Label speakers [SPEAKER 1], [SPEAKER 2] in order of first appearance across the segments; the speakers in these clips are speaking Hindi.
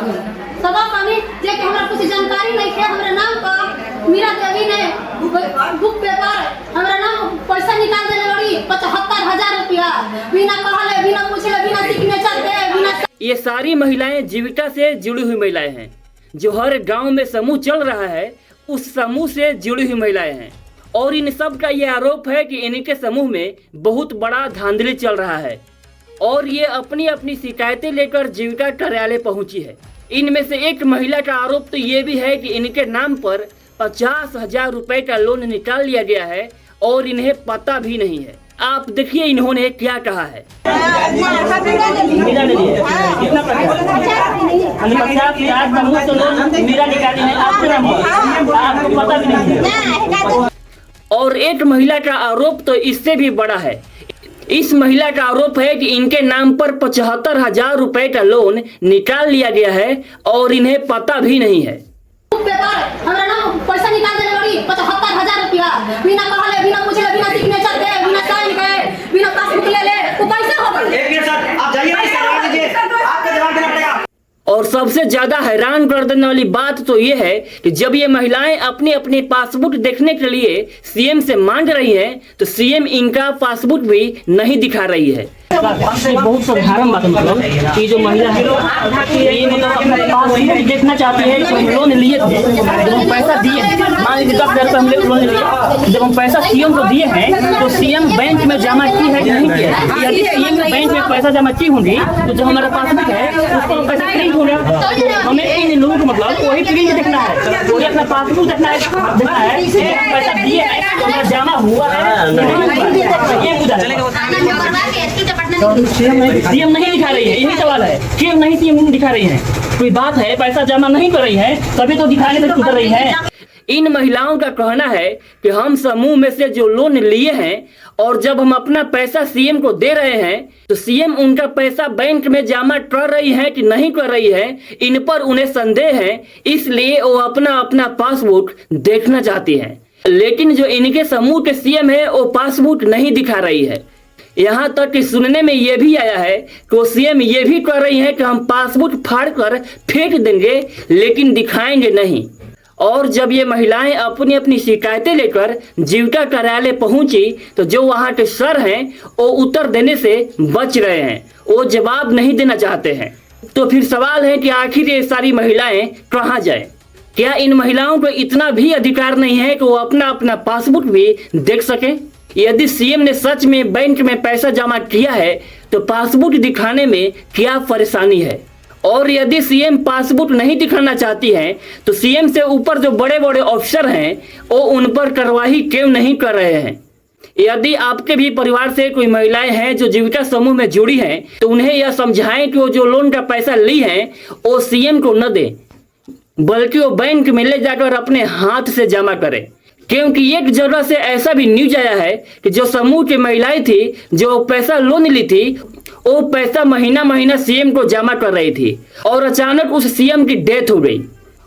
[SPEAKER 1] सदा पानी जे के हमरा कुछ जानकारी नहीं है। हमरा नाम का मीरा देवी ने बुक पेपर हमरा नाम पैसा निकाल देले बड़ी 75,000 रुपया बिना कहले बिना पूछले बिना सिग्नेचर के बिना।
[SPEAKER 2] ये सारी महिलाएं जीविका से जुड़ी हुई महिलाएं हैं। जो हर गांव में समूह चल रहा है उस समूह से जुड़ी हुई महिलाएं हैं और इन सब का ये आरोप है कि इनके समूह में बहुत बड़ा धांधली चल रहा है और ये अपनी अपनी शिकायतें लेकर जीविका कार्यालय पहुंची है। इनमें से एक महिला का आरोप तो ये भी है कि इनके नाम पर 50,000 रुपए का लोन निकाल लिया गया है और इन्हें पता भी नहीं है। आप देखिए इन्होंने क्या कहा है। और एक महिला का आरोप तो इससे भी बड़ा है। इस महिला का आरोप है कि इनके नाम पर 75,000 रुपए का लोन निकाल लिया गया है और इन्हें पता भी नहीं है।
[SPEAKER 1] हमरा नाम पैसा निकाल देले बड़ी 75,000 रुपया बिना कहले बिना पूछले बिना सिग्नेचर के बिना साइन के बिना पासबुक ले ले तो पैसा हो गई। एक मिनट सर आप जाइए जवाब दीजिए, आपको जवाब देना पड़ेगा।
[SPEAKER 2] और सबसे ज्यादा हैरान कर देने वाली बात तो ये है कि जब ये महिलाएं अपनी अपनी पासबुक देखने के लिए सीएम से मांग रही हैं तो सीएम इनका पासबुक भी नहीं दिखा रही है। बहुत साधारण बात मतलब कि जो महिला है ये मतलब अपना पासबुक देखना चाहती है। जब हम लोन लिए थे जब हम पैसा दिए मान लीजिए 10,000 रुपये हमने लोन लिए, जब हम पैसा सीएम को दिए हैं तो सीएम बैंक में जमा की है कि नहीं किया। यदि सीएम बैंक में पैसा जमा की होंगी तो जो हमारा पासबुक है उसको पैसा प्रिंट होगा। तो हमें इन लोगों को मतलब वही प्रिंट देखना है, वही अपना पासबुक देखना है पैसा दिए है तो हमारा जमा हुआ है ये पूछा सीएम नहीं दिखा रही है। यही सवाल है, क्यों नहीं सीएम नहीं दिखा रही है? कोई बात है पैसा जमा नहीं कर रही है तभी तो दिखाने में सुधर रही है। इन महिलाओं का कहना है कि हम समूह में से जो लोन लिए हैं और जब हम अपना पैसा सीएम को दे रहे हैं तो सीएम उनका पैसा बैंक में जमा कर रही है कि नहीं कर रही है, इन पर उन्हें संदेह है, इसलिए वो अपना अपना पासबुक देखना चाहती है। लेकिन जो इनके समूह के सीएम है वो पासबुक नहीं दिखा रही है। यहाँ तक कि सुनने में ये भी आया है कि वो सीएम ये भी कर रही है कि हम पासबुक फाड़ कर फेंक देंगे लेकिन दिखाएंगे नहीं। और जब ये महिलाएं अपनी अपनी शिकायतें लेकर जीविका कार्यालय पहुंची तो जो वहां के सर हैं वो उत्तर देने से बच रहे हैं, वो जवाब नहीं देना चाहते हैं। तो फिर सवाल है कि आखिर ये सारी महिलाएं कहाँ जाएं? क्या इन महिलाओं को इतना भी अधिकार नहीं है कि वो अपना अपना पासबुक भी देख सके? यदि सीएम ने सच में बैंक में पैसा जमा किया है तो पासबुक दिखाने में क्या परेशानी है? और यदि सीएम पासबुक नहीं दिखाना चाहती है तो सीएम से ऊपर जो बड़े बड़े ऑफिसर हैं वो उन पर कार्रवाई क्यों नहीं कर रहे हैं? यदि आपके भी परिवार से कोई महिलाएं हैं जो जीविका समूह में जुड़ी हैं तो उन्हें यह समझाएं कि वो जो लोन का पैसा ली है वो सीएम को न दे बल्कि वो बैंक में ले जाकर अपने हाथ से जमा करे। क्योंकि एक जगह से ऐसा भी न्यूज आया है कि जो समूह की महिलाएं थी जो पैसा लोन ली थी वो पैसा महीना महीना सीएम को जमा कर रही थी और अचानक उस सीएम की डेथ हो गई।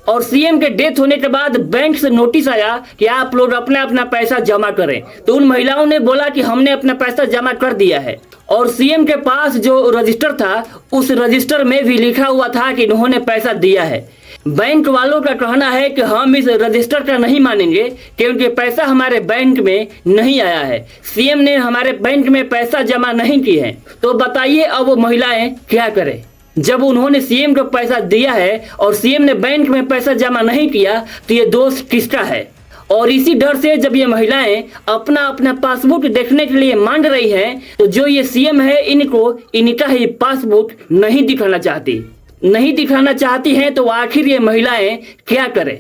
[SPEAKER 2] और सीएम के डेथ होने के बाद बैंक से नोटिस आया कि आप लोग अपना अपना पैसा जमा करें। तो उन महिलाओं ने बोला कि हमने अपना पैसा जमा कर दिया है और सीएम के पास जो रजिस्टर था उस रजिस्टर में भी लिखा हुआ था कि इन्होंने पैसा दिया है। बैंक वालों का कहना है कि हम इस रजिस्टर का नहीं मानेंगे क्योंकि पैसा हमारे बैंक में नहीं आया है, सीएम ने हमारे बैंक में पैसा जमा नहीं की है। तो बताइए अब वो महिलाएं क्या करें? जब उन्होंने सीएम को पैसा दिया है और सीएम ने बैंक में पैसा जमा नहीं किया तो ये दोष किसका है? और इसी डर से जब ये महिलाएं अपना अपना पासबुक देखने के लिए मांग रही हैं तो जो ये सीएम है इनको इनका ही पासबुक नहीं दिखाना चाहती हैं तो आखिर ये महिलाएं क्या करें?